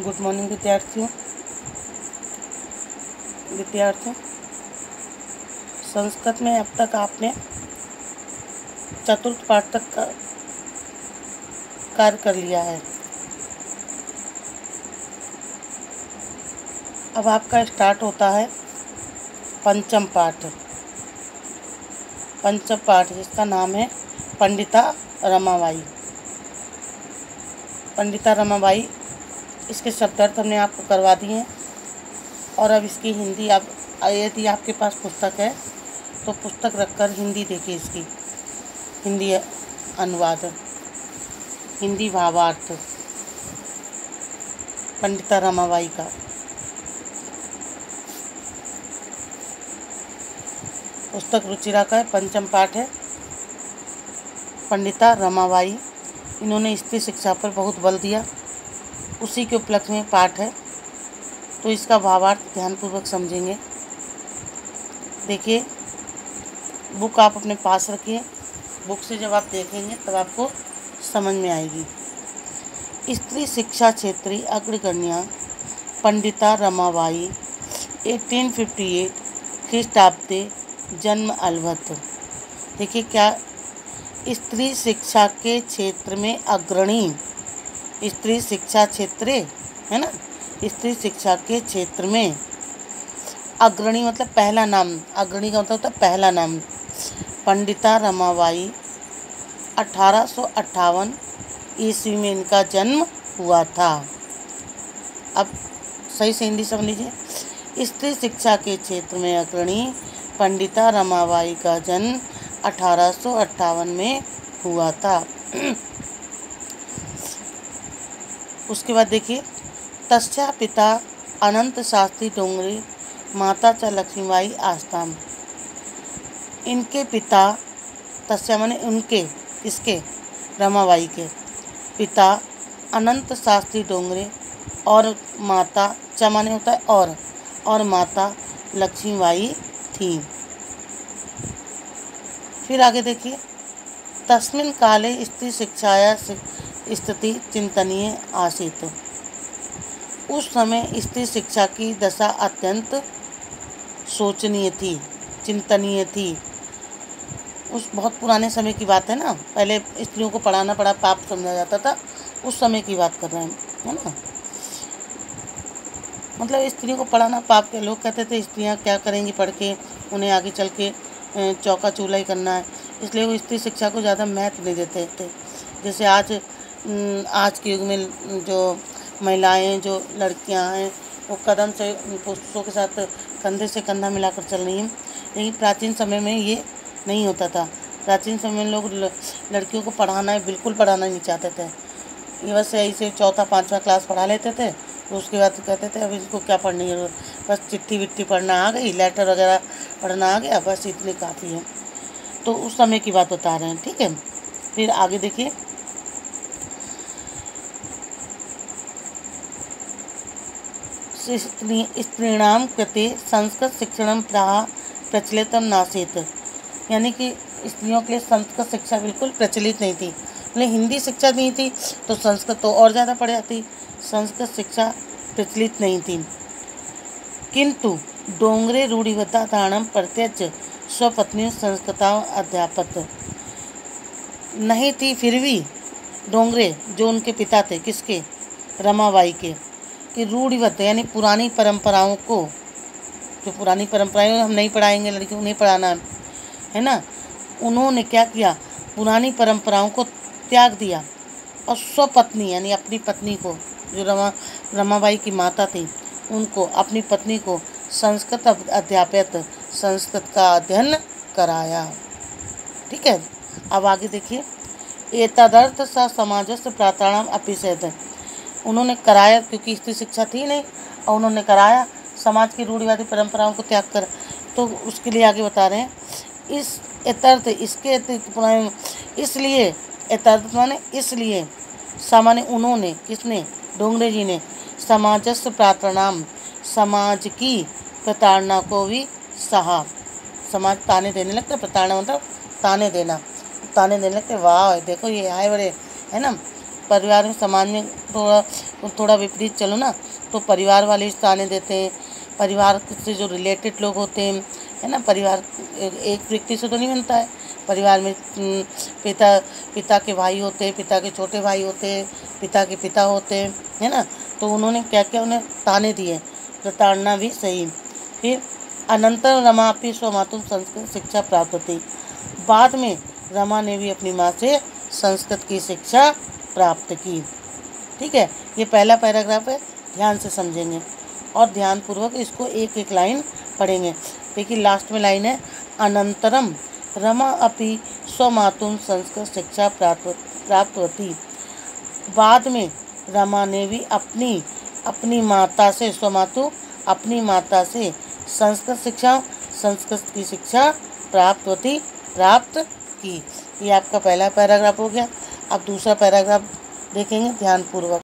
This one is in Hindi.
गुड मॉर्निंग विद्यार्थियों। संस्कृत में अब तक आपने चतुर्थ पाठ तक का कार्य कर लिया है। अब आपका स्टार्ट होता है पंचम पाठ जिसका नाम है पंडिता रमाबाई। इसके शब्दार्थ हमने आपको करवा दिए हैं और अब इसकी हिंदी आप यदि आपके पास पुस्तक है तो पुस्तक रखकर हिंदी देखिए। इसकी हिंदी अनुवाद, हिंदी भावार्थ पंडिता रमाबाई का। पुस्तक रुचिरा का है, पंचम पाठ है। पंडिता रमाबाई इन्होंने स्त्री शिक्षा पर बहुत बल दिया, उसी के उपलक्ष्य में पाठ है। तो इसका भावार्थ ध्यानपूर्वक समझेंगे। देखिए, बुक आप अपने पास रखिए। बुक से जब आप देखेंगे तब आपको समझ में आएगी। स्त्री शिक्षा क्षेत्रीय अग्रगण्या पंडिता रमाबाई 1858 ख्रीष्टाब्दे जन्म अलवत। देखिए, क्या स्त्री शिक्षा के क्षेत्र में अग्रणी, स्त्री शिक्षा क्षेत्र है ना, स्त्री शिक्षा के क्षेत्र में अग्रणी मतलब पहला नाम। अग्रणी का मतलब होता है पहला नाम। पंडिता रमाबाई 1858 ईस्वी में इनका जन्म हुआ था। अब सही से हिंदी समझ लीजिए। स्त्री शिक्षा के क्षेत्र में अग्रणी पंडिता रमाबाई का जन्म 1858 में हुआ था। उसके बाद देखिए, तस्या पिता अनंत शास्त्री डोंगरे, माता च लक्ष्मीबाई आस्ताम। इनके पिता, तस्या माने उनके, किसके, रमाबाई के पिता अनंत शास्त्री डोंगरे और माता, च माने होता है और माता लक्ष्मीबाई थी। फिर आगे देखिए, तस्मिन् काले स्त्री शिक्षाया स्थिति चिंतनीय आसीत्। उस समय स्त्री शिक्षा की दशा अत्यंत शोचनीय थी, चिंतनीय थी। उस बहुत पुराने समय की बात है ना, पहले स्त्रियों को पढ़ाना बड़ा पाप समझा जाता था। उस समय की बात कर रहे हैं, है ना। मतलब स्त्रियों को पढ़ाना पाप के, लोग कहते थे स्त्रियां क्या करेंगी पढ़ के, उन्हें आगे चल के चौका चूल्हा ही करना है। इसलिए वो स्त्री शिक्षा को ज़्यादा महत्व नहीं देते थे। जैसे आज के युग में जो महिलाएं, जो लड़कियां हैं, वो कदम से पुरुषों के साथ कंधे से कंधा मिलाकर चल रही हैं। लेकिन प्राचीन समय में ये नहीं होता था। प्राचीन समय में लोग लड़कियों को पढ़ाना है, बिल्कुल पढ़ाना नहीं चाहते थे। ये बस ऐसे 4th-5वां क्लास पढ़ा लेते थे, तो उसके बाद कहते थे अब इसको क्या पढ़नी है, बस चिट्ठी विट्ठी पढ़ना आ गई, लेटर वगैरह पढ़ना आ गया, बस इतनी काफ़ी है। तो उस समय की बात बता रहे हैं, ठीक है। फिर आगे देखिए, स्त्रीणाम कृते संस्कृत शिक्षणम प्राह प्रचलितम नासीत। यानी कि स्त्रियों के लिए संस्कृत शिक्षा बिल्कुल प्रचलित नहीं थी। मतलब हिंदी शिक्षा नहीं थी तो संस्कृत तो और ज़्यादा पढ़ जाती। संस्कृत शिक्षा प्रचलित नहीं थी। किंतु डोंगरे रूढ़िवता धारणम प्रत्यक्ष स्वपत्नी संस्कृता अध्यापत नहीं थी। फिर भी डोंगरे, जो उनके पिता थे, किसके, रमाबाई के, कि रूढ़िवत यानी पुरानी परंपराओं को, जो पुरानी परंपराएं हम नहीं पढ़ाएंगे, लड़कियों को नहीं पढ़ाना है ना, उन्होंने क्या किया, पुरानी परंपराओं को त्याग दिया और स्वपत्नी यानी अपनी पत्नी को, जो रमाबाई की माता थी, उनको, अपनी पत्नी को संस्कृत अध्यापित, संस्कृत का अध्ययन कराया। ठीक है। अब आगे देखिए, एतदर्थ स समाजस्थ प्राताणाम अपिषेध। उन्होंने कराया क्योंकि स्त्री शिक्षा थी नहीं, और उन्होंने कराया, समाज की रूढ़िवादी परंपराओं को त्याग कर। तो उसके लिए आगे बता रहे हैं, इस एतर्थ, इसके इसलिए, एतर्थ माने इसलिए, सामान्य उन्होंने, किसने, डोंगरे जी ने, समाजस्थ प्राताणाम, समाज की प्रताड़ना को भी सहा। समाज ताने देने लगते, प्रताड़ना मतलब ताने देने लगते। वाह देखो ये आए बड़े, है ना, परिवार में, समाज में तो थोड़ा विपरीत चलो ना तो परिवार वाले इस ताने देते हैं, परिवार से जो रिलेटेड लोग होते हैं, है ना, परिवार एक व्यक्ति से तो नहीं बनता है, परिवार में पिता के भाई होते हैं, पिता के छोटे भाई होते हैं, पिता के पिता होते हैं, है ना। तो उन्होंने क्या क्या उन्हें ताने दिए, तो ताड़ना भी सही। फिर अनंतर रमापि स्वमातुम संस्कृत शिक्षा प्राप्त होती, बाद में रमा ने भी अपनी माँ से संस्कृत की शिक्षा प्राप्त की। ठीक है, ये पहला पैराग्राफ है, ध्यान से समझेंगे और ध्यानपूर्वक इसको एक एक लाइन पढ़ेंगे। देखिए लास्ट में लाइन है, अनंतरम रमा अपि स्वमातुम संस्कृत शिक्षा प्राप्त होती, बाद में रमा ने भी अपनी माता से, स्वमातु अपनी माता से संस्कृत की शिक्षा प्राप्त की। ये आपका पहला पैराग्राफ हो गया। अब दूसरा पैराग्राफ देखेंगे ध्यानपूर्वक।